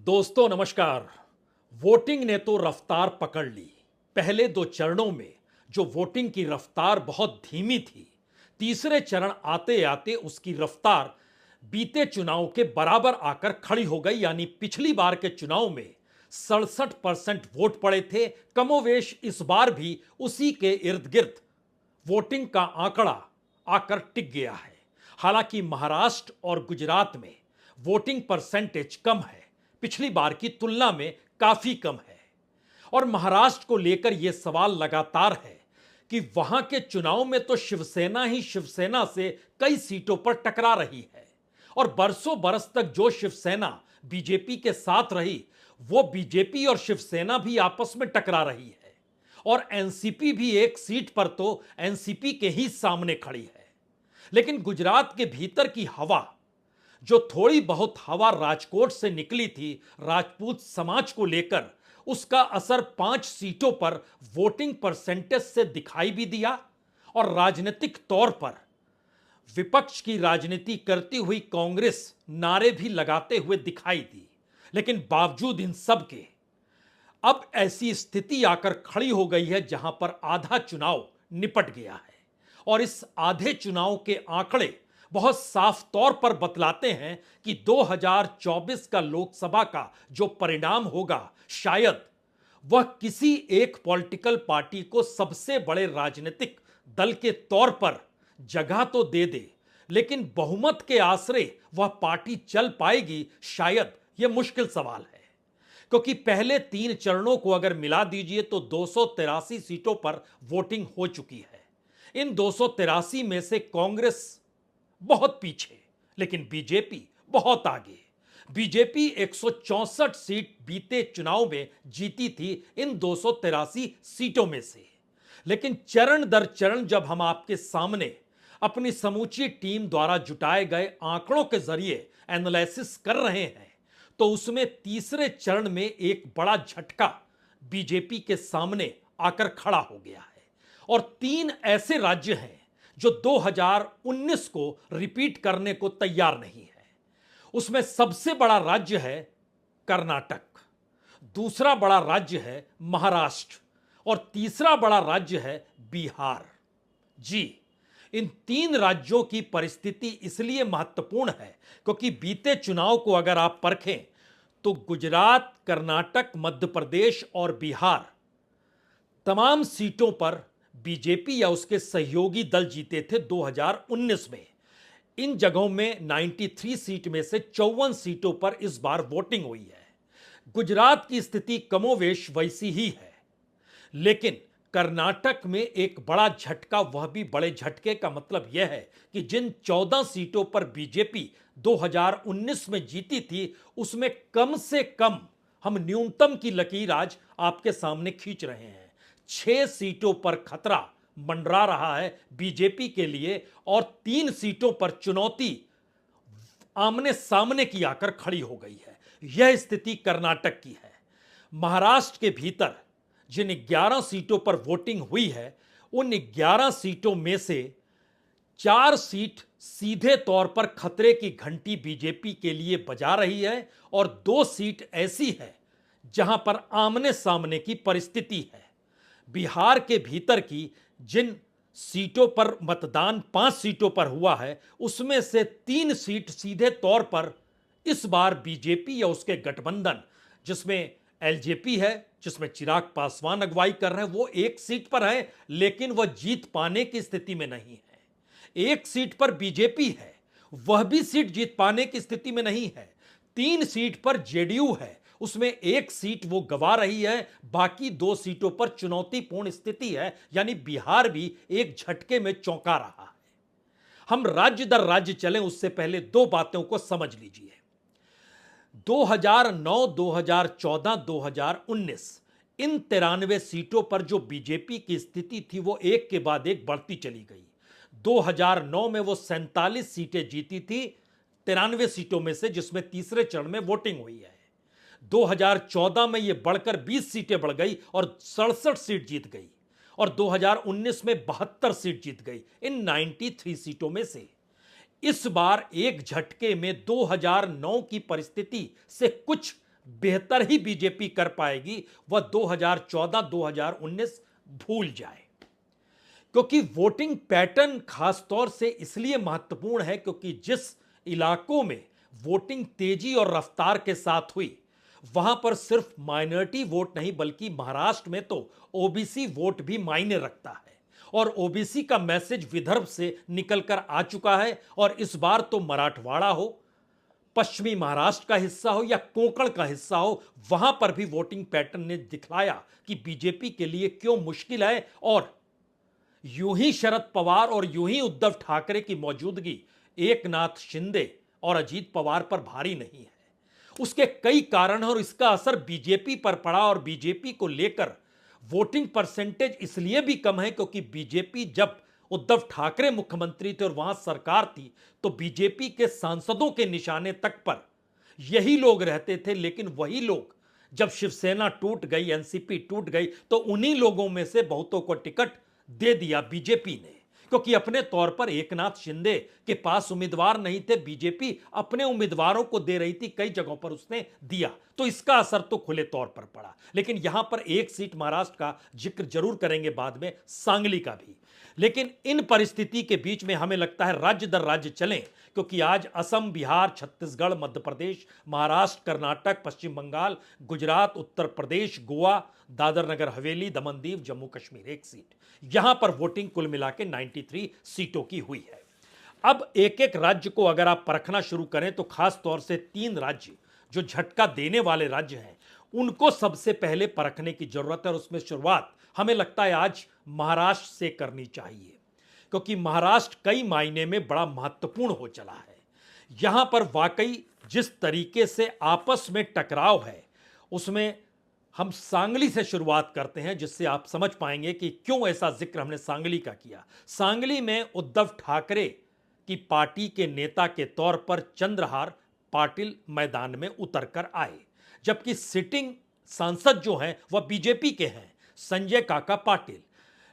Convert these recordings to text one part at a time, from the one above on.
दोस्तों नमस्कार। वोटिंग ने तो रफ्तार पकड़ ली। पहले दो चरणों में जो वोटिंग की रफ्तार बहुत धीमी थी, तीसरे चरण आते आते उसकी रफ्तार बीते चुनाव के बराबर आकर खड़ी हो गई। यानी पिछली बार के चुनाव में 67% वोट पड़े थे, कमोवेश इस बार भी उसी के इर्द गिर्द वोटिंग का आंकड़ा आकर टिक गया है। हालांकि महाराष्ट्र और गुजरात में वोटिंग परसेंटेज कम है, पिछली बार की तुलना में काफी कम है। और महाराष्ट्र को लेकर यह सवाल लगातार है कि वहां के चुनाव में तो शिवसेना ही शिवसेना से कई सीटों पर टकरा रही है और बरसों बरस तक जो शिवसेना बीजेपी के साथ रही, वो बीजेपी और शिवसेना भी आपस में टकरा रही है। और एनसीपी भी एक सीट पर तो एनसीपी के ही सामने खड़ी है। लेकिन गुजरात के भीतर की हवा, जो थोड़ी बहुत हवा राजकोट से निकली थी राजपूत समाज को लेकर, उसका असर 5 सीटों पर वोटिंग परसेंटेज से दिखाई भी दिया। और राजनीतिक तौर पर विपक्ष की राजनीति करती हुई कांग्रेस नारे भी लगाते हुए दिखाई दी। लेकिन बावजूद इन सब के अब ऐसी स्थिति आकर खड़ी हो गई है जहां पर आधा चुनाव निपट गया है। और इस आधे चुनाव के आंकड़े बहुत साफ तौर पर बतलाते हैं कि 2024 का लोकसभा का जो परिणाम होगा, शायद वह किसी एक पॉलिटिकल पार्टी को सबसे बड़े राजनीतिक दल के तौर पर जगह तो दे दे, लेकिन बहुमत के आसरे वह पार्टी चल पाएगी, शायद यह मुश्किल सवाल है। क्योंकि पहले 3 चरणों को अगर मिला दीजिए तो 283 सीटों पर वोटिंग हो चुकी है। इन 283 में से कांग्रेस बहुत पीछे, लेकिन बीजेपी बहुत आगे। बीजेपी 164 सीट बीते चुनाव में जीती थी इन 283 सीटों में से। लेकिन चरण दर चरण जब हम आपके सामने अपनी समूची टीम द्वारा जुटाए गए आंकड़ों के जरिए एनालिसिस कर रहे हैं, तो उसमें तीसरे चरण में एक बड़ा झटका बीजेपी के सामने आकर खड़ा हो गया है। और 3 ऐसे राज्य हैं जो 2019 को रिपीट करने को तैयार नहीं है। उसमें सबसे बड़ा राज्य है कर्नाटक, दूसरा बड़ा राज्य है महाराष्ट्र और तीसरा बड़ा राज्य है बिहार। जी, इन 3 राज्यों की परिस्थिति इसलिए महत्वपूर्ण है क्योंकि बीते चुनाव को अगर आप परखें तो गुजरात, कर्नाटक, मध्य प्रदेश और बिहार तमाम सीटों पर बीजेपी या उसके सहयोगी दल जीते थे 2019 में। इन जगहों में 93 सीट में से 54 सीटों पर इस बार वोटिंग हुई है। गुजरात की स्थिति कमोवेश वैसी ही है, लेकिन कर्नाटक में एक बड़ा झटका, वह भी बड़े झटके का मतलब यह है कि जिन 14 सीटों पर बीजेपी 2019 में जीती थी, उसमें कम से कम हम न्यूनतम की लकीर आज आपके सामने खींच रहे हैं। 6 सीटों पर खतरा मंडरा रहा है बीजेपी के लिए और 3 सीटों पर चुनौती आमने सामने की आकर खड़ी हो गई है। यह स्थिति कर्नाटक की है। महाराष्ट्र के भीतर जिन 11 सीटों पर वोटिंग हुई है, उन 11 सीटों में से 4 सीट सीधे तौर पर खतरे की घंटी बीजेपी के लिए बजा रही है और 2 सीट ऐसी है जहां पर आमने सामने की परिस्थिति है। बिहार के भीतर की जिन सीटों पर मतदान 5 सीटों पर हुआ है, उसमें से 3 सीट सीधे तौर पर इस बार बीजेपी या उसके गठबंधन, जिसमें एलजेपी है, जिसमें चिराग पासवान अगुवाई कर रहे हैं, वो 1 सीट पर है, लेकिन वह जीत पाने की स्थिति में नहीं है। 1 सीट पर बीजेपी है, वह भी सीट जीत पाने की स्थिति में नहीं है। 3 सीट पर जेडीयू है, उसमें 1 सीट वो गंवा रही है, बाकी 2 सीटों पर चुनौतीपूर्ण स्थिति है। यानी बिहार भी एक झटके में चौंका रहा है। हम राज्य दर राज्य चलें उससे पहले 2 बातों को समझ लीजिए। 2009, 2014, 2019 इन 93 सीटों पर जो बीजेपी की स्थिति थी, वो एक के बाद एक बढ़ती चली गई। 2009 में वो 47 सीटें जीती थी 93 सीटों में से, जिसमें तीसरे चरण में वोटिंग हुई है। 2014 में यह बढ़कर 20 सीटें बढ़ गई और 67 सीट जीत गई और 2019 में 72 सीट जीत गई इन 93 सीटों में से। इस बार एक झटके में 2009 की परिस्थिति से कुछ बेहतर ही बीजेपी कर पाएगी, वह 2014-2019 भूल जाए। क्योंकि वोटिंग पैटर्न खासतौर से इसलिए महत्वपूर्ण है क्योंकि जिस इलाकों में वोटिंग तेजी और रफ्तार के साथ हुई, वहां पर सिर्फ माइनॉरिटी वोट नहीं बल्कि महाराष्ट्र में तो ओबीसी वोट भी मायने रखता है। और ओबीसी का मैसेज विदर्भ से निकलकर आ चुका है और इस बार तो मराठवाड़ा हो, पश्चिमी महाराष्ट्र का हिस्सा हो या कोंकण का हिस्सा हो, वहां पर भी वोटिंग पैटर्न ने दिखलाया कि बीजेपी के लिए क्यों मुश्किल है। और यूं ही शरद पवार और यूं ही उद्धव ठाकरे की मौजूदगी एकनाथ शिंदे और अजीत पवार पर भारी नहीं है। उसके कई कारण हैं और इसका असर बीजेपी पर पड़ा और बीजेपी को लेकर वोटिंग परसेंटेज इसलिए भी कम है क्योंकि बीजेपी जब उद्धव ठाकरे मुख्यमंत्री थे और वहां सरकार थी तो बीजेपी के सांसदों के निशाने तक पर यही लोग रहते थे। लेकिन वही लोग जब शिवसेना टूट गई, एनसीपी टूट गई, तो उन्हीं लोगों में से बहुतों को टिकट दे दिया बीजेपी ने, क्योंकि अपने तौर पर एकनाथ शिंदे के पास उम्मीदवार नहीं थे, बीजेपी अपने उम्मीदवारों को दे रही थी, कई जगहों पर उसने दिया, तो इसका असर तो खुले तौर पर पड़ा। लेकिन यहां पर एक सीट महाराष्ट्र का जिक्र जरूर करेंगे बाद में, सांगली का भी। लेकिन इन परिस्थिति के बीच में हमें लगता है राज्य दर राज्य चलें, क्योंकि आज असम, बिहार, छत्तीसगढ़, मध्य प्रदेश, महाराष्ट्र, कर्नाटक, पश्चिम बंगाल, गुजरात, उत्तर प्रदेश, गोवा, दादर नगर हवेली, दमन दीव, जम्मू कश्मीर एक सीट, यहां पर वोटिंग कुल मिला के 93 सीटों की हुई है। अब एक एक राज्य को अगर आप परखना शुरू करें तो खास तौर से 3 राज्य जो झटका देने वाले राज्य हैं उनको सबसे पहले परखने की जरूरत है। और उसमें शुरुआत हमें लगता है आज महाराष्ट्र से करनी चाहिए, क्योंकि महाराष्ट्र कई मायने में बड़ा महत्वपूर्ण हो चला है। यहां पर वाकई जिस तरीके से आपस में टकराव है, उसमें हम सांगली से शुरुआत करते हैं, जिससे आप समझ पाएंगे कि क्यों ऐसा जिक्र हमने सांगली का किया। सांगली में उद्धव ठाकरे की पार्टी के नेता के तौर पर चंद्रहार पाटिल मैदान में उतरकर आए, जबकि सिटिंग सांसद जो हैं वह बीजेपी के हैं, संजय काका पाटिल।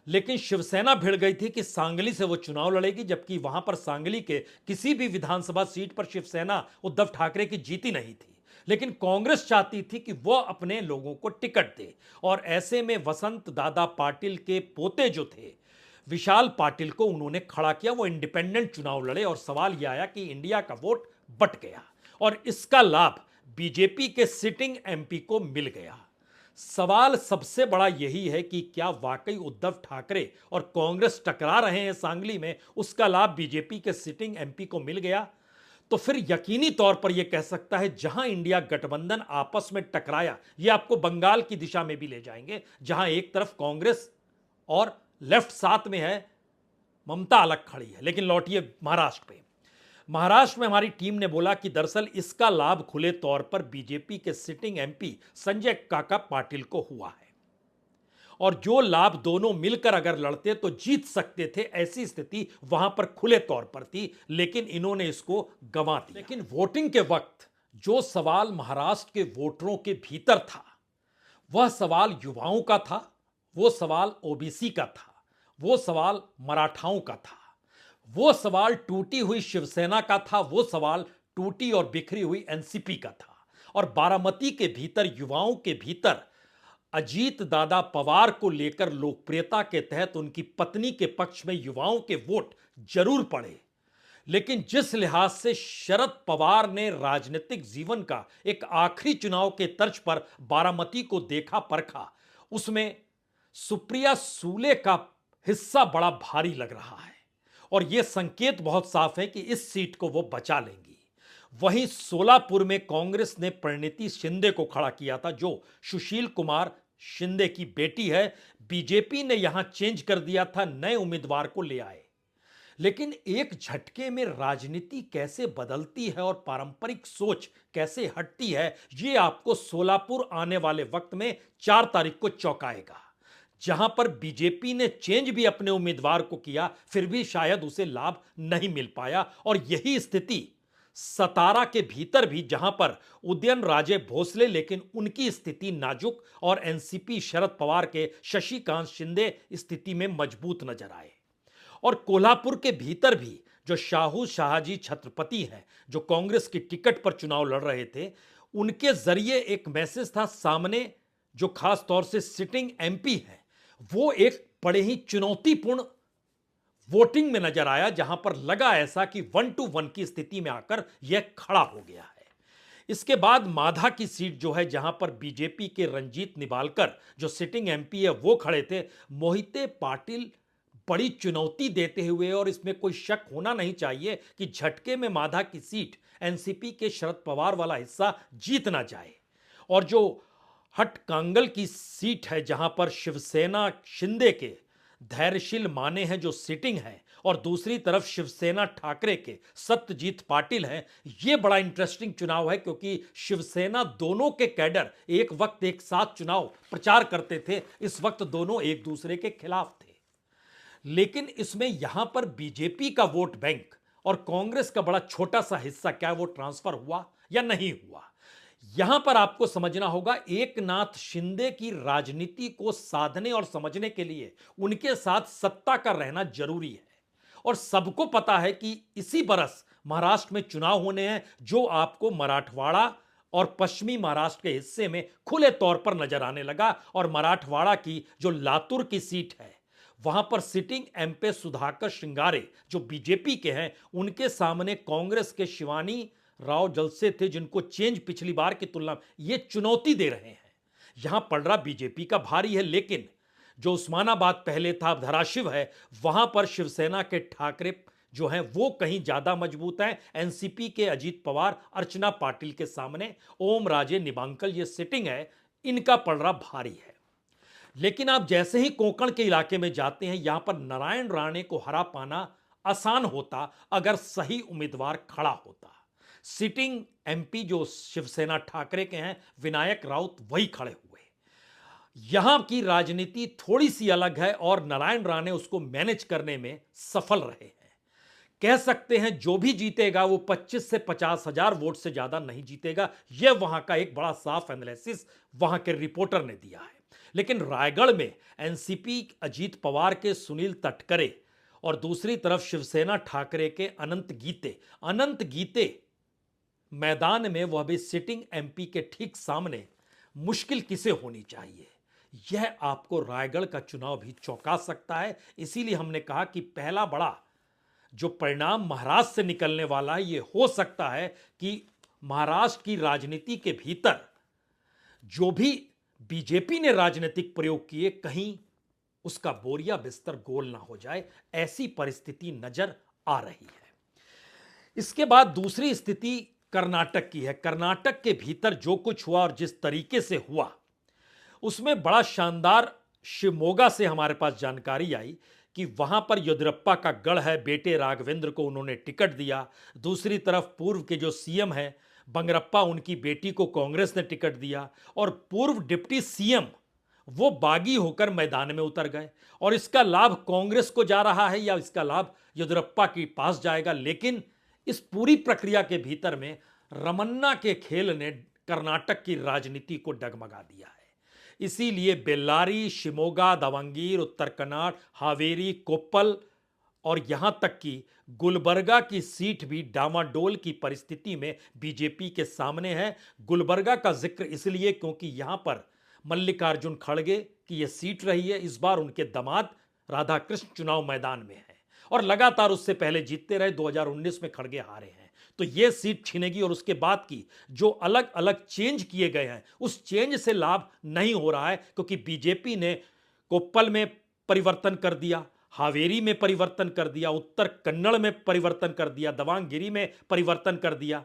लेकिन शिवसेना भिड़ गई थी कि सांगली से वो चुनाव लड़ेगी, जबकि वहां पर सांगली के किसी भी विधानसभा सीट पर शिवसेना उद्धव ठाकरे की जीती नहीं थी। लेकिन कांग्रेस चाहती थी कि वह अपने लोगों को टिकट दे, और ऐसे में वसंत दादा पाटिल के पोते जो थे विशाल पाटिल को उन्होंने खड़ा किया। वो इंडिपेंडेंट चुनाव लड़े और सवाल यह आया कि इंडिया का वोट बट गया और इसका लाभ बीजेपी के सिटिंग एमपी को मिल गया। सवाल सबसे बड़ा यही है कि क्या वाकई उद्धव ठाकरे और कांग्रेस टकरा रहे हैं सांगली में, उसका लाभ बीजेपी के सिटिंग एमपी को मिल गया? तो फिर यकीनी तौर पर यह कह सकता है जहां इंडिया गठबंधन आपस में टकराया, यह आपको बंगाल की दिशा में भी ले जाएंगे, जहां एक तरफ कांग्रेस और लेफ्ट साथ में है, ममता अलग खड़ी है। लेकिन लौटिए महाराष्ट्र पे। महाराष्ट्र में हमारी टीम ने बोला कि दरअसल इसका लाभ खुले तौर पर बीजेपी के सिटिंग एमपी संजय काका पाटिल को हुआ है, और जो लाभ दोनों मिलकर अगर लड़ते तो जीत सकते थे, ऐसी स्थिति वहां पर खुले तौर पर थी, लेकिन इन्होंने इसको गंवा दिया। लेकिन वोटिंग के वक्त जो सवाल महाराष्ट्र के वोटरों के भीतर था, वह सवाल युवाओं का था, वो सवाल ओबीसी का था, वो सवाल मराठाओं का था, वो सवाल टूटी हुई शिवसेना का था, वो सवाल टूटी और बिखरी हुई एनसीपी का था। और बारामती के भीतर, युवाओं के भीतर अजीत दादा पवार को लेकर लोकप्रियता के तहत उनकी पत्नी के पक्ष में युवाओं के वोट जरूर पड़े। लेकिन जिस लिहाज से शरद पवार ने राजनीतिक जीवन का एक आखिरी चुनाव के तर्ज पर बारामती को देखा परखा, उसमें सुप्रिया सूले का हिस्सा बड़ा भारी लग रहा है, और यह संकेत बहुत साफ है कि इस सीट को वो बचा लेंगी। वहीं सोलापुर में कांग्रेस ने परिणीति शिंदे को खड़ा किया था, जो सुशील कुमार शिंदे की बेटी है। बीजेपी ने यहां चेंज कर दिया था, नए उम्मीदवार को ले आए। लेकिन एक झटके में राजनीति कैसे बदलती है और पारंपरिक सोच कैसे हटती है, यह आपको सोलापुर आने वाले वक्त में 4 तारीख को चौंकाएगा, जहां पर बीजेपी ने चेंज भी अपने उम्मीदवार को किया, फिर भी शायद उसे लाभ नहीं मिल पाया। और यही स्थिति सतारा के भीतर भी, जहां पर उदयन राजे भोसले, लेकिन उनकी स्थिति नाजुक, और एनसीपी शरद पवार के शशिकांत शिंदे स्थिति में मजबूत नजर आए। और कोल्हापुर के भीतर भी जो शाहू शाहजी छत्रपति हैं, जो कांग्रेस की टिकट पर चुनाव लड़ रहे थे, उनके जरिए एक मैसेज था सामने, जो खास तौर से सिटिंग एमपी है, वो एक बड़े ही चुनौतीपूर्ण वोटिंग में नजर आया, जहां पर लगा ऐसा कि 1-1 की स्थिति में आकर यह खड़ा हो गया है। इसके बाद माधा की सीट जो है, जहां पर बीजेपी के रंजीत निबालकर जो सिटिंग एमपी है वो खड़े थे, मोहिते पाटिल बड़ी चुनौती देते हुए, और इसमें कोई शक होना नहीं चाहिए कि झटके में माधा की सीट एनसीपी के शरद पवार वाला हिस्सा जीत ना जाए। और जो हटकांगल की सीट है, जहां पर शिवसेना शिंदे के धैर्यशील माने हैं जो सिटिंग है, और दूसरी तरफ शिवसेना ठाकरे के सत्यजीत पाटिल हैं, यह बड़ा इंटरेस्टिंग चुनाव है, क्योंकि शिवसेना दोनों के कैडर एक वक्त एक साथ चुनाव प्रचार करते थे। इस वक्त दोनों एक दूसरे के खिलाफ थे। लेकिन इसमें यहां पर बीजेपी का वोट बैंक और कांग्रेस का बड़ा छोटा सा हिस्सा, क्या वो ट्रांसफर हुआ या नहीं हुआ, यहां पर आपको समझना होगा। एकनाथ शिंदे की राजनीति को साधने और समझने के लिए उनके साथ सत्ता का रहना जरूरी है। और सबको पता है कि इसी बरस महाराष्ट्र में चुनाव होने हैं, जो आपको मराठवाड़ा और पश्चिमी महाराष्ट्र के हिस्से में खुले तौर पर नजर आने लगा। और मराठवाड़ा की जो लातूर की सीट है, वहां पर सिटिंग एमपी सुधाकर श्रृंगारे जो बीजेपी के हैं, उनके सामने कांग्रेस के शिवानी राव जलसे थे, जिनको चेंज पिछली बार की तुलना में ये चुनौती दे रहे हैं। यहां पलड़ा बीजेपी का भारी है, लेकिन जो उस्मानाबाद पहले था अब धराशिव है, वहां पर शिवसेना के ठाकरे जो हैं वो कहीं ज्यादा मजबूत हैं। एनसीपी के अजीत पवार अर्चना पाटिल के सामने ओम राजे निबांकल ये सिटिंग है, इनका पलड़ा भारी है। लेकिन आप जैसे ही कोंकण के इलाके में जाते हैं, यहां पर नारायण राणे को हरा पाना आसान होता अगर सही उम्मीदवार खड़ा होता। सिटिंग एमपी जो शिवसेना ठाकरे के हैं, विनायक राउत, वही खड़े हुए। यहां की राजनीति थोड़ी सी अलग है और नारायण राणे उसको मैनेज करने में सफल रहे हैं। कह सकते हैं जो भी जीतेगा वो 25 से 50 हजार वोट से ज्यादा नहीं जीतेगा। यह वहां का एक बड़ा साफ एनालिसिस वहां के रिपोर्टर ने दिया है। लेकिन रायगढ़ में एनसीपी अजीत पवार के सुनील तटकरे और दूसरी तरफ शिवसेना ठाकरे के अनंत गीते मैदान में, वह भी सिटिंग एमपी के ठीक सामने। मुश्किल किसे होनी चाहिए, यह आपको रायगढ़ का चुनाव भी चौंका सकता है। इसीलिए हमने कहा कि पहला बड़ा जो परिणाम महाराष्ट्र से निकलने वाला है, यह हो सकता है कि महाराष्ट्र की राजनीति के भीतर जो भी बीजेपी ने राजनीतिक प्रयोग किए, कहीं उसका बोरिया बिस्तर गोल ना हो जाए, ऐसी परिस्थिति नजर आ रही है। इसके बाद दूसरी स्थिति कर्नाटक की है। कर्नाटक के भीतर जो कुछ हुआ और जिस तरीके से हुआ, उसमें बड़ा शानदार शिवमोगा से हमारे पास जानकारी आई कि वहां पर येदियुरप्पा का गढ़ है, बेटे राघवेंद्र को उन्होंने टिकट दिया। दूसरी तरफ पूर्व के जो सीएम है बंगरप्पा, उनकी बेटी को कांग्रेस ने टिकट दिया, और पूर्व डिप्टी सीएम वो बागी होकर मैदान में उतर गए। और इसका लाभ कांग्रेस को जा रहा है या इसका लाभ येदियुरप्पा के पास जाएगा, लेकिन इस पूरी प्रक्रिया के भीतर में रमन्ना के खेल ने कर्नाटक की राजनीति को डगमगा दिया है। इसीलिए बेल्लारी, शिमोगा, दावंगीर, उत्तर कन्नड़, हावेरी, कोप्पल और यहां तक कि गुलबर्गा की सीट भी डामाडोल की परिस्थिति में बीजेपी के सामने है। गुलबर्गा का जिक्र इसलिए क्योंकि यहां पर मल्लिकार्जुन खड़गे की यह सीट रही है। इस बार उनके दामाद राधाकृष्ण चुनाव मैदान में है और लगातार उससे पहले जीतते रहे। 2019 में खड़गे हारे हैं, तो यह सीट छीनेगी। और उसके बाद की जो अलग अलग चेंज किए गए हैं, उस चेंज से लाभ नहीं हो रहा है, क्योंकि बीजेपी ने कोप्पल में परिवर्तन कर दिया, हावेरी में परिवर्तन कर दिया, उत्तर कन्नड़ में परिवर्तन कर दिया, दवांगिरी में परिवर्तन कर दिया,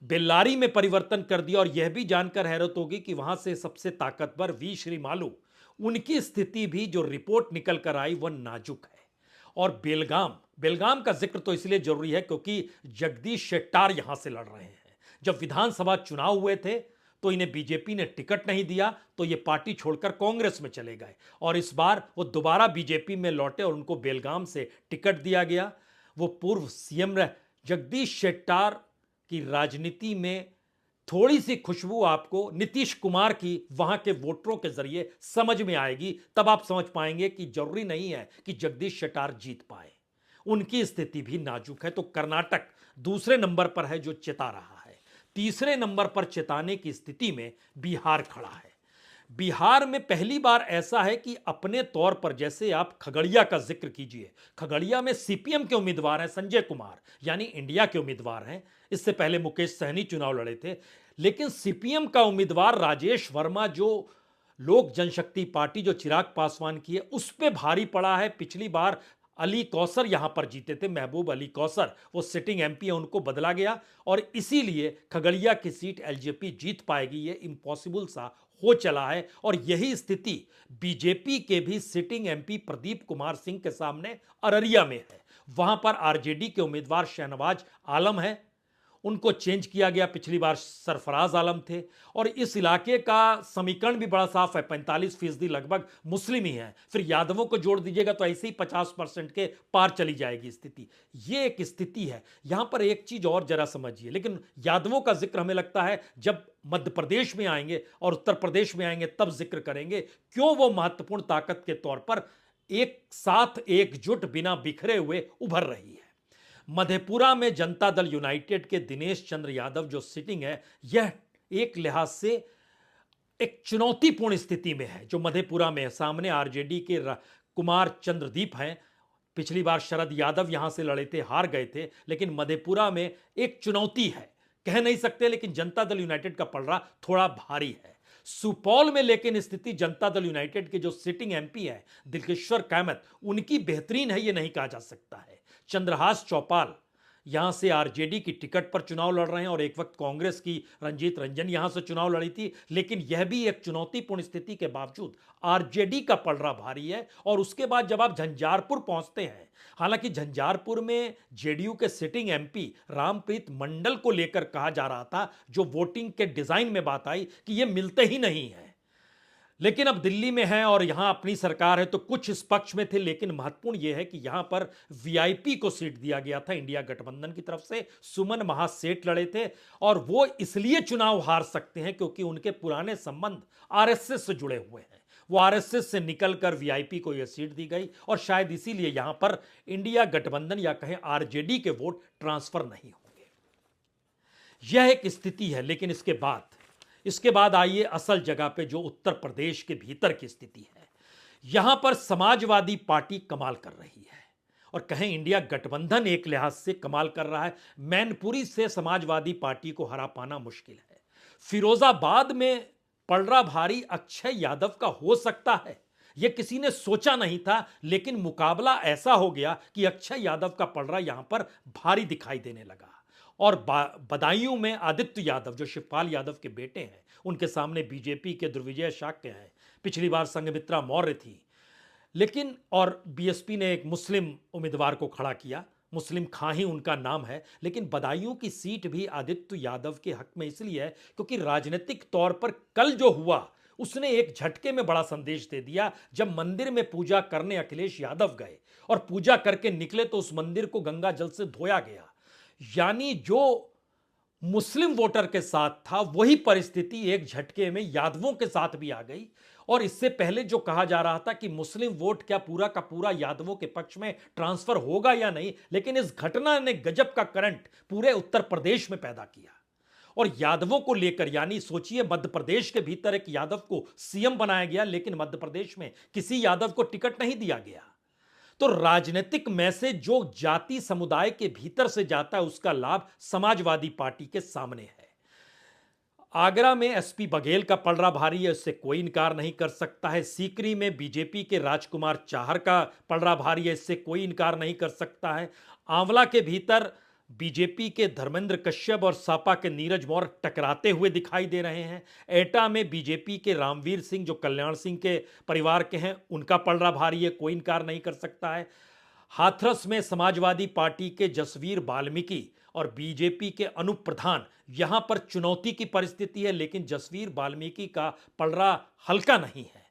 बेल्लारी में परिवर्तन कर दिया। और यह भी जानकर हैरत होगी कि वहां से सबसे ताकतवर वी श्रीमालू, उनकी स्थिति भी जो रिपोर्ट निकल कर आई वह नाजुक है। और बेलगाम का जिक्र तो इसलिए जरूरी है क्योंकि जगदीश शेट्टार यहां से लड़ रहे हैं। जब विधानसभा चुनाव हुए थे तो इन्हें बीजेपी ने टिकट नहीं दिया, तो ये पार्टी छोड़कर कांग्रेस में चले गए, और इस बार वो दोबारा बीजेपी में लौटे और उनको बेलगाम से टिकट दिया गया। वो पूर्व सीएम जगदीश शेट्टार की राजनीति में थोड़ी सी खुशबू आपको नीतीश कुमार की वहां के वोटरों के जरिए समझ में आएगी। तब आप समझ पाएंगे कि जरूरी नहीं है कि जगदीश शेट्टार जीत पाए, उनकी स्थिति भी नाजुक है। तो कर्नाटक दूसरे नंबर पर है जो चिता रहा है। तीसरे नंबर पर चिताने की स्थिति में बिहार खड़ा है। बिहार में पहली बार ऐसा है कि अपने तौर पर, जैसे आप खगड़िया का जिक्र कीजिए, खगड़िया में सीपीएम के उम्मीदवार हैं संजय कुमार, यानी इंडिया के उम्मीदवार हैं। इससे पहले मुकेश सहनी चुनाव लड़े थे, लेकिन सीपीएम का उम्मीदवार राजेश वर्मा, जो लोक जनशक्ति पार्टी जो चिराग पासवान की है, उस पर भारी पड़ा है। पिछली बार अली कौसर यहां पर जीते थे, महबूब अली कौसर, वो सिटिंग एमपी है, उनको बदला गया और इसीलिए खगड़िया की सीट एलजेपी जीत पाएगी, ये इम्पॉसिबल सा हो चला है। और यही स्थिति बीजेपी के भी सिटिंग एमपी प्रदीप कुमार सिंह के सामने अररिया में है। वहां पर आरजेडी के उम्मीदवार शहनवाज आलम है, उनको चेंज किया गया, पिछली बार सरफराज आलम थे। और इस इलाके का समीकरण भी बड़ा साफ है, 45% लगभग मुस्लिम ही हैं, फिर यादवों को जोड़ दीजिएगा तो ऐसे ही 50% के पार चली जाएगी स्थिति। ये एक स्थिति है। यहां पर एक चीज और जरा समझिए, लेकिन यादवों का जिक्र हमें लगता है जब मध्य प्रदेश में आएंगे और उत्तर प्रदेश में आएंगे तब जिक्र करेंगे, क्यों वो महत्वपूर्ण ताकत के तौर पर एक साथ एकजुट बिना बिखरे हुए उभर रही है। मधेपुरा में जनता दल यूनाइटेड के दिनेश चंद्र यादव जो सिटिंग है, यह एक लिहाज से एक चुनौतीपूर्ण स्थिति में है। जो मधेपुरा में है, सामने आरजेडी के कुमार चंद्रदीप हैं, पिछली बार शरद यादव यहां से लड़े थे, हार गए थे, लेकिन मधेपुरा में एक चुनौती है, कह नहीं सकते, लेकिन जनता दल यूनाइटेड का पलड़ा थोड़ा भारी है। सुपौल में लेकिन स्थिति जनता दल यूनाइटेड के जो सिटिंग एमपी है दिलकेश्वर कामत, उनकी बेहतरीन है, यह नहीं कहा जा सकता है। चंद्रहास चौपाल यहां से आरजेडी की टिकट पर चुनाव लड़ रहे हैं और एक वक्त कांग्रेस की रंजीत रंजन यहां से चुनाव लड़ी थी, लेकिन यह भी एक चुनौतीपूर्ण स्थिति के बावजूद आरजेडी का पलड़ा भारी है। और उसके बाद जब आप झंझारपुर पहुंचते हैं, हालांकि झंझारपुर में जेडीयू के सिटिंग एमपी रामप्रीत मंडल को लेकर कहा जा रहा था, जो वोटिंग के डिजाइन में बात आई कि यह मिलते ही नहीं है, लेकिन अब दिल्ली में है और यहां अपनी सरकार है तो कुछ इस पक्ष में थे। लेकिन महत्वपूर्ण यह है कि यहां पर वीआईपी को सीट दिया गया था इंडिया गठबंधन की तरफ से, सुमन महासेठ लड़े थे और वो इसलिए चुनाव हार सकते हैं क्योंकि उनके पुराने संबंध आरएसएस से जुड़े हुए हैं। वो आरएसएस से निकलकर वीआईपी को यह सीट दी गई और शायद इसीलिए यहां पर इंडिया गठबंधन या कहें आरजेडी के वोट ट्रांसफर नहीं होंगे। यह एक स्थिति है। लेकिन इसके बाद आइए असल जगह पे, जो उत्तर प्रदेश के भीतर की स्थिति है। यहां पर समाजवादी पार्टी कमाल कर रही है और कहें इंडिया गठबंधन एक लिहाज से कमाल कर रहा है। मैनपुरी से समाजवादी पार्टी को हरा पाना मुश्किल है। फिरोजाबाद में पलड़ा भारी अक्षय यादव का हो सकता है, यह किसी ने सोचा नहीं था, लेकिन मुकाबला ऐसा हो गया कि अक्षय यादव का पलड़ा यहां पर भारी दिखाई देने लगा। और बदायूं में आदित्य यादव जो शिवपाल यादव के बेटे हैं, उनके सामने बीजेपी के दुर्विजय शाक्य हैं, पिछली बार संघमित्रा मौर्य थी, लेकिन और बीएसपी ने एक मुस्लिम उम्मीदवार को खड़ा किया, मुस्लिम खां ही उनका नाम है। लेकिन बदायूं की सीट भी आदित्य यादव के हक में इसलिए है क्योंकि राजनीतिक तौर पर कल जो हुआ उसने एक झटके में बड़ा संदेश दे दिया। जब मंदिर में पूजा करने अखिलेश यादव गए और पूजा करके निकले तो उस मंदिर को गंगा जल से धोया गया, यानी जो मुस्लिम वोटर के साथ था वही परिस्थिति एक झटके में यादवों के साथ भी आ गई। और इससे पहले जो कहा जा रहा था कि मुस्लिम वोट क्या पूरा का पूरा यादवों के पक्ष में ट्रांसफर होगा या नहीं, लेकिन इस घटना ने गजब का करंट पूरे उत्तर प्रदेश में पैदा किया। और यादवों को लेकर, यानी सोचिए मध्य प्रदेश के भीतर एक यादव को सीएम बनाया गया, लेकिन मध्य प्रदेश में किसी यादव को टिकट नहीं दिया गया। तो राजनीतिक मैसेज जो जाति समुदाय के भीतर से जाता है उसका लाभ समाजवादी पार्टी के सामने है। आगरा में एसपी बघेल का पलड़ा भारी है, इससे कोई इनकार नहीं कर सकता है। सीकरी में बीजेपी के राजकुमार चाहर का पलड़ा भारी है, इससे कोई इनकार नहीं कर सकता है। आंवला के भीतर बीजेपी के धर्मेंद्र कश्यप और सपा के नीरज मौर्य टकराते हुए दिखाई दे रहे हैं। एटा में बीजेपी के रामवीर सिंह जो कल्याण सिंह के परिवार के हैं, उनका पलड़ा भारी है, कोई इनकार नहीं कर सकता है। हाथरस में समाजवादी पार्टी के जसवीर वाल्मीकि और बीजेपी के अनूप प्रधान, यहां पर चुनौती की परिस्थिति है, लेकिन जसवीर वाल्मीकि का पलड़ा हल्का नहीं है।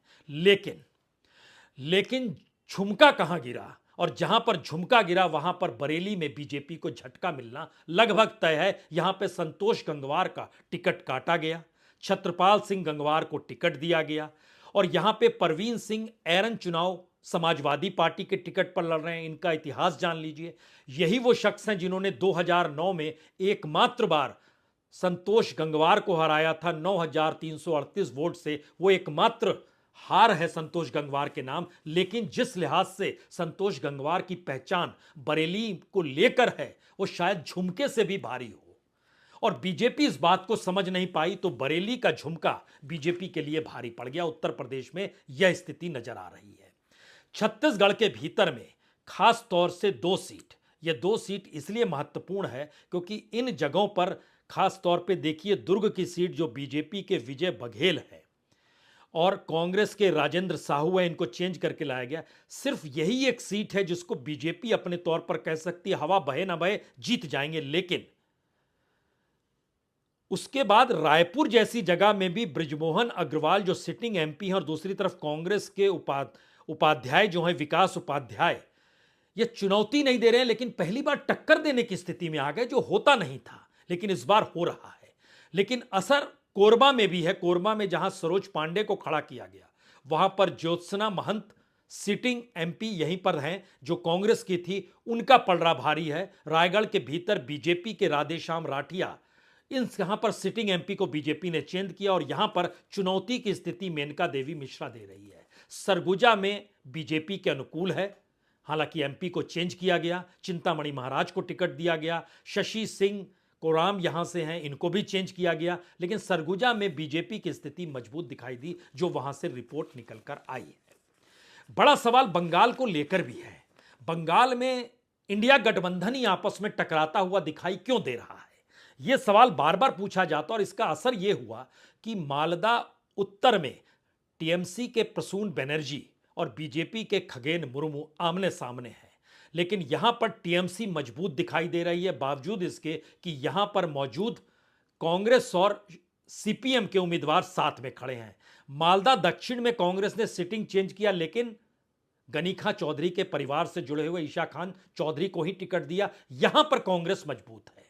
लेकिन झुमका कहां गिरा, और जहां पर झुमका गिरा वहां पर बरेली में बीजेपी को झटका मिलना लगभग तय है। यहां पे संतोष गंगवार का टिकट काटा गया, छत्रपाल सिंह गंगवार को टिकट दिया गया। और यहां पे परवीन सिंह एरन चुनाव समाजवादी पार्टी के टिकट पर लड़ रहे हैं। इनका इतिहास जान लीजिए, यही वो शख्स हैं जिन्होंने 2009 में एकमात्र बार संतोष गंगवार को हराया था 9,338 वोट से। वो एकमात्र हार है संतोष गंगवार के नाम। लेकिन जिस लिहाज से संतोष गंगवार की पहचान बरेली को लेकर है, वो शायद झुमके से भी भारी हो। और बीजेपी इस बात को समझ नहीं पाई, तो बरेली का झुमका बीजेपी के लिए भारी पड़ गया। उत्तर प्रदेश में यह स्थिति नजर आ रही है। छत्तीसगढ़ के भीतर में खास तौर से 2 सीट, ये 2 सीट इसलिए महत्वपूर्ण है क्योंकि इन जगहों पर खास तौर पे देखिए, दुर्ग की सीट जो बीजेपी के विजय बघेल है और कांग्रेस के राजेंद्र साहू है, इनको चेंज करके लाया गया। सिर्फ यही एक सीट है जिसको बीजेपी अपने तौर पर कह सकती है हवा बहे ना बहे जीत जाएंगे। लेकिन उसके बाद रायपुर जैसी जगह में भी बृजमोहन अग्रवाल जो सिटिंग एमपी हैं और दूसरी तरफ कांग्रेस के उपाध्याय जो हैं विकास उपाध्याय, ये चुनौती नहीं दे रहे हैं, लेकिन पहली बार टक्कर देने की स्थिति में आ गए, जो होता नहीं था, लेकिन इस बार हो रहा है। लेकिन असर कोरबा में भी है। कोरबा में जहां सरोज पांडे को खड़ा किया गया, वहां पर ज्योत्सना महंत सिटिंग एमपी यहीं पर हैं जो कांग्रेस की थी, उनका पलड़ा भारी है। रायगढ़ के भीतर बीजेपी के राधेश्याम राठिया, यहां पर सिटिंग एमपी को बीजेपी ने चेंज किया और यहां पर चुनौती की स्थिति मेनका देवी मिश्रा दे रही है। सरगुजा में बीजेपी के अनुकूल है, हालांकि एमपी को चेंज किया गया, चिंतामणि महाराज को टिकट दिया गया, शशि सिंह कोराम यहां से हैं, इनको भी चेंज किया गया। लेकिन सरगुजा में बीजेपी की स्थिति मजबूत दिखाई दी, जो वहां से रिपोर्ट निकलकर आई है। बड़ा सवाल बंगाल को लेकर भी है। बंगाल में इंडिया गठबंधन ही आपस में टकराता हुआ दिखाई क्यों दे रहा है, यह सवाल बार बार पूछा जाता। और इसका असर यह हुआ कि मालदा उत्तर में टीएमसी के प्रसून बनर्जी और बीजेपी के खगेन मुर्मू आमने सामने हैं। लेकिन यहां पर टीएमसी मजबूत दिखाई दे रही है, बावजूद इसके कि यहां पर मौजूद कांग्रेस और सीपीएम के उम्मीदवार साथ में खड़े हैं। मालदा दक्षिण में कांग्रेस ने सिटिंग चेंज किया, लेकिन गनीखा चौधरी के परिवार से जुड़े हुए ईशा खान चौधरी को ही टिकट दिया। यहां पर कांग्रेस मजबूत है।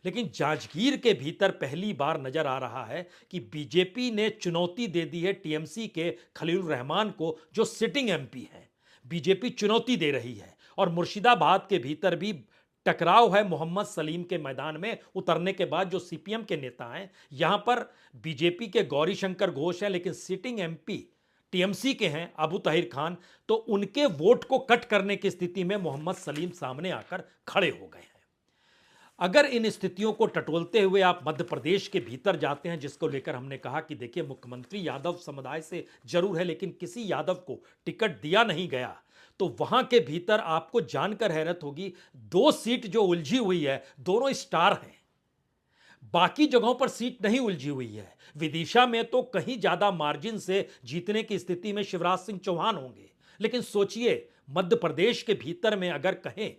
लेकिन जांजगीर के भीतर पहली बार नजर आ रहा है कि बीजेपी ने चुनौती दे दी है टीएमसी के खलील रहमान को, जो सिटिंग एमपी हैं। बीजेपी चुनौती दे रही है। और मुर्शिदाबाद के भीतर भी टकराव है मोहम्मद सलीम के मैदान में उतरने के बाद, जो सीपीएम के नेता हैं। यहां पर बीजेपी के गौरी शंकर घोष हैं, लेकिन सिटिंग एमपी टीएमसी के हैं अबू तहिर खान, तो उनके वोट को कट करने की स्थिति में मोहम्मद सलीम सामने आकर खड़े हो गए हैं। अगर इन स्थितियों को टटोलते हुए आप मध्य प्रदेश के भीतर जाते हैं, जिसको लेकर हमने कहा कि देखिए मुख्यमंत्री यादव समुदाय से जरूर है, लेकिन किसी यादव को टिकट दिया नहीं गया, तो वहां के भीतर आपको जानकर हैरत होगी 2 सीट जो उलझी हुई है, दोनों स्टार हैं। बाकी जगहों पर सीट नहीं उलझी हुई है। विदिशा में तो कहीं ज्यादा मार्जिन से जीतने की स्थिति में शिवराज सिंह चौहान होंगे। लेकिन सोचिए मध्य प्रदेश के भीतर में अगर कहें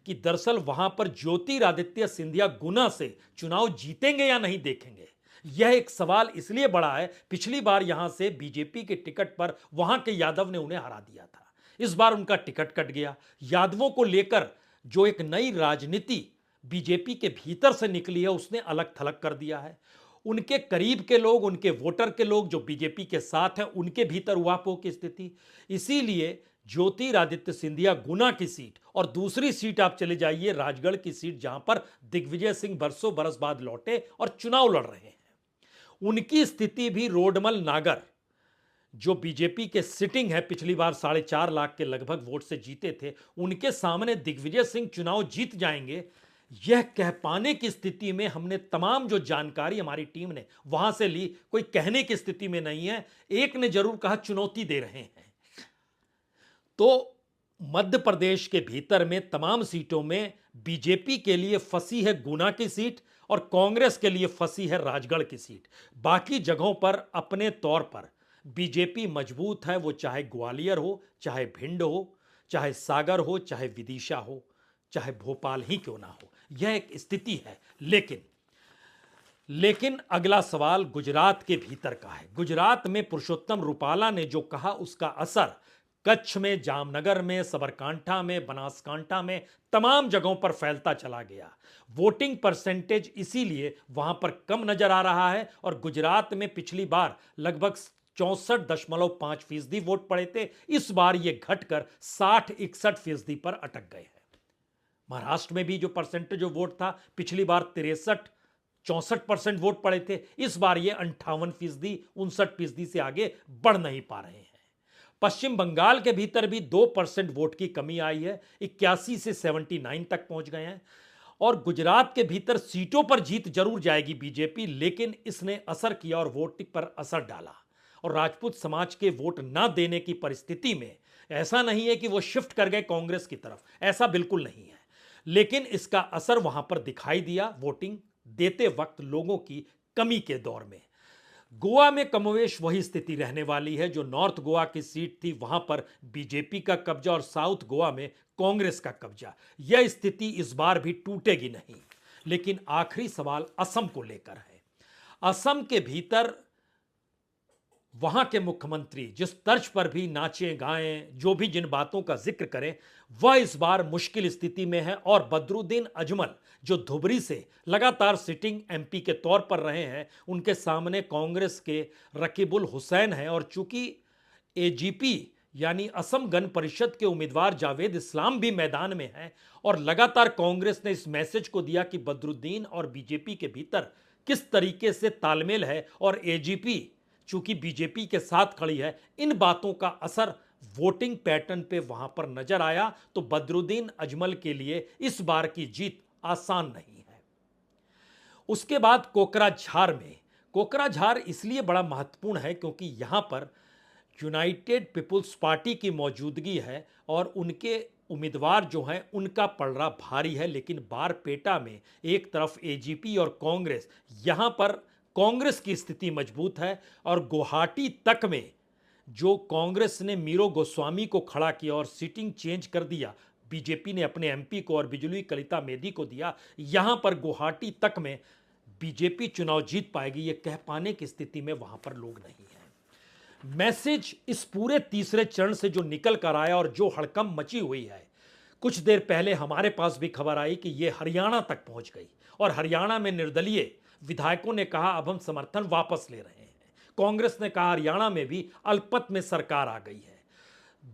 कि दरअसल वहां पर ज्योतिरादित्य सिंधिया गुना से चुनाव जीतेंगे या नहीं, देखेंगे। यह एक सवाल इसलिए बड़ा है, पिछली बार यहां से बीजेपी के टिकट पर वहां के यादव ने उन्हें हरा दिया था। इस बार उनका टिकट कट गया। यादवों को लेकर जो एक नई राजनीति बीजेपी के भीतर से निकली है, उसने अलग थलग कर दिया है। उनके करीब के लोग, उनके वोटर के लोग जो बीजेपी के साथ हैं, उनके भीतर उहापोह की स्थिति। इसीलिए ज्योतिरादित्य सिंधिया गुना की सीट और दूसरी सीट आप चले जाइए राजगढ़ की सीट, जहां पर दिग्विजय सिंह बरसों बरस बाद लौटे और चुनाव लड़ रहे हैं, उनकी स्थिति भी रोडमल नागर जो बीजेपी के सिटिंग है, पिछली बार 4.5 लाख के लगभग वोट से जीते थे, उनके सामने दिग्विजय सिंह चुनाव जीत जाएंगे, यह कह पाने की स्थिति में हमने तमाम जो जानकारी हमारी टीम ने वहां से ली, कोई कहने की स्थिति में नहीं है। एक ने जरूर कहा चुनौती दे रहे हैं। तो मध्य प्रदेश के भीतर में तमाम सीटों में बीजेपी के लिए फंसी है गुना की सीट और कांग्रेस के लिए फंसी है राजगढ़ की सीट। बाकी जगहों पर अपने तौर पर बीजेपी मजबूत है, वो चाहे ग्वालियर हो, चाहे भिंड हो, चाहे सागर हो, चाहे विदिशा हो, चाहे भोपाल ही क्यों ना हो, यह एक स्थिति है। लेकिन अगला सवाल गुजरात के भीतर का है। गुजरात में पुरुषोत्तम रूपाला ने जो कहा, उसका असर कच्छ में, जामनगर में, सबरकांठा में, बनासकांठा में, तमाम जगहों पर फैलता चला गया। वोटिंग परसेंटेज इसीलिए वहां पर कम नजर आ रहा है। और गुजरात में पिछली बार लगभग 64.5% वोट पड़े थे, इस बार यह घटकर 60-61% पर अटक गए हैं। महाराष्ट्र में भी जो परसेंटेज वोट था पिछली बार 63 64% वोट पड़े थे, इस बार ये 58%, 59% से आगे बढ़ नहीं पा रहे हैं। पश्चिम बंगाल के भीतर भी 2% वोट की कमी आई है, 81 से 79 तक पहुंच गए हैं। और गुजरात के भीतर सीटों पर जीत जरूर जाएगी बीजेपी, लेकिन इसने असर किया और वोट पर असर डाला। और राजपूत समाज के वोट ना देने की परिस्थिति में ऐसा नहीं है कि वो शिफ्ट कर गए कांग्रेस की तरफ, ऐसा बिल्कुल नहीं है, लेकिन इसका असर वहां पर दिखाई दिया वोटिंग देते वक्त लोगों की कमी के दौर में। गोवा में कमोवेश वही स्थिति रहने वाली है। जो नॉर्थ गोवा की सीट थी वहां पर बीजेपी का कब्जा और साउथ गोवा में कांग्रेस का कब्जा। यह स्थिति इस बार भी टूटेगी नहीं। लेकिन आखिरी सवाल असम को लेकर है। असम के भीतर वहां के मुख्यमंत्री जिस तर्ज पर भी नाचें गाएं, जो भी जिन बातों का जिक्र करें, वह इस बार मुश्किल स्थिति में है। और बदरुद्दीन अजमल जो धुबरी से लगातार सिटिंग एमपी के तौर पर रहे हैं, उनके सामने कांग्रेस के रकीबुल हुसैन हैं। और चूंकि एजीपी यानी असम गण परिषद के उम्मीदवार जावेद इस्लाम भी मैदान में हैं, और लगातार कांग्रेस ने इस मैसेज को दिया कि बदरुद्दीन और बीजेपी के भीतर किस तरीके से तालमेल है, और एजीपी चूंकि बीजेपी के साथ खड़ी है, इन बातों का असर वोटिंग पैटर्न पे वहां पर नजर आया। तो बदरुद्दीन अजमल के लिए इस बार की जीत आसान नहीं है। उसके बाद कोकराझार में, कोकराझार इसलिए बड़ा महत्वपूर्ण है क्योंकि यहां पर यूनाइटेड पीपुल्स पार्टी की मौजूदगी है और उनके उम्मीदवार जो हैं उनका पलड़ा भारी है। लेकिन बारपेटा में एक तरफ एजीपी और कांग्रेस, यहां पर कांग्रेस की स्थिति मजबूत है। और गुवाहाटी तक में जो कांग्रेस ने मीरो गोस्वामी को खड़ा किया और सीटिंग चेंज कर दिया, बीजेपी ने अपने एमपी को और बिजली कलिता मेदी को दिया, यहां पर गुवाहाटी तक में बीजेपी चुनाव जीत पाएगी, यह कह पाने की स्थिति में वहां पर लोग नहीं हैं। मैसेज इस पूरे तीसरे चरण से जो निकल कर आया और जो हड़कंप मची हुई है, कुछ देर पहले हमारे पास भी खबर आई कि यह हरियाणा तक पहुंच गई और हरियाणा में निर्दलीय विधायकों ने कहा अब हम समर्थन वापस ले रहे हैं। कांग्रेस ने कहा हरियाणा में भी अल्पमत में सरकार आ गई है।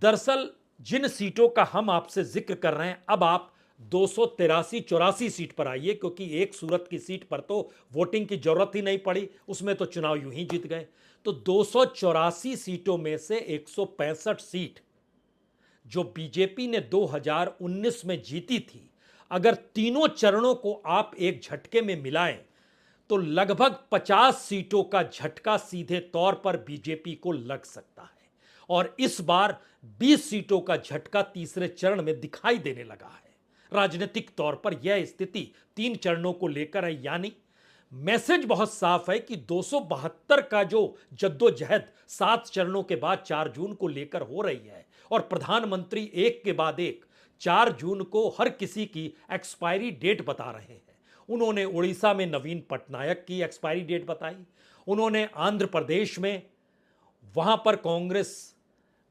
दरअसल जिन सीटों का हम आपसे जिक्र कर रहे हैं, अब आप 283-84 सीट पर आइए, क्योंकि एक सूरत की सीट पर तो वोटिंग की जरूरत ही नहीं पड़ी, उसमें तो चुनाव यूं ही जीत गए। तो 284 सीटों में से 165 सीट जो बीजेपी ने 2019 में जीती थी, अगर तीनों चरणों को आप एक झटके में मिलाएं तो लगभग 50 सीटों का झटका सीधे तौर पर बीजेपी को लग सकता है। और इस बार 20 सीटों का झटका तीसरे चरण में दिखाई देने लगा है। राजनीतिक तौर पर यह स्थिति 3 चरणों को लेकर है, यानी मैसेज बहुत साफ है कि 272 का जो जद्दोजहद 7 चरणों के बाद 4 जून को लेकर हो रही है, और प्रधानमंत्री एक के बाद एक 4 जून को हर किसी की एक्सपायरी डेट बता रहे हैं। उन्होंने उड़ीसा में नवीन पटनायक की एक्सपायरी डेट बताई, उन्होंने आंध्र प्रदेश में वहां पर कांग्रेस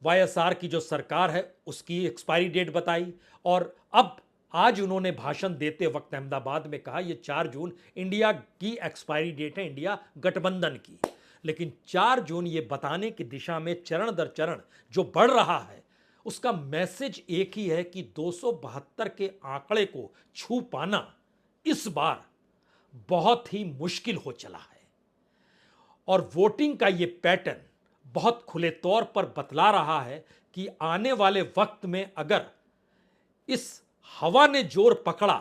वाईएसआर की जो सरकार है उसकी एक्सपायरी डेट बताई, और अब आज उन्होंने भाषण देते वक्त अहमदाबाद में कहा यह 4 जून इंडिया की एक्सपायरी डेट है, इंडिया गठबंधन की। लेकिन 4 जून ये बताने की दिशा में चरण दर चरण जो बढ़ रहा है, उसका मैसेज एक ही है कि 272 के आंकड़े को छू पाना इस बार बहुत ही मुश्किल हो चला है। और वोटिंग का यह पैटर्न बहुत खुले तौर पर बतला रहा है कि आने वाले वक्त में अगर इस हवा ने जोर पकड़ा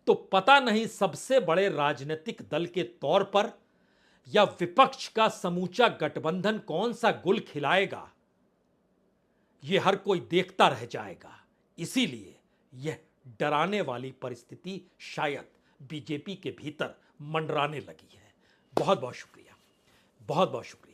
तो पता नहीं सबसे बड़े राजनीतिक दल के तौर पर या विपक्ष का समूचा गठबंधन कौन सा गुल खिलाएगा, यह हर कोई देखता रह जाएगा। इसीलिए यह डराने वाली परिस्थिति शायद बीजेपी के भीतर मंडराने लगी है। बहुत बहुत शुक्रिया, बहुत बहुत शुक्रिया।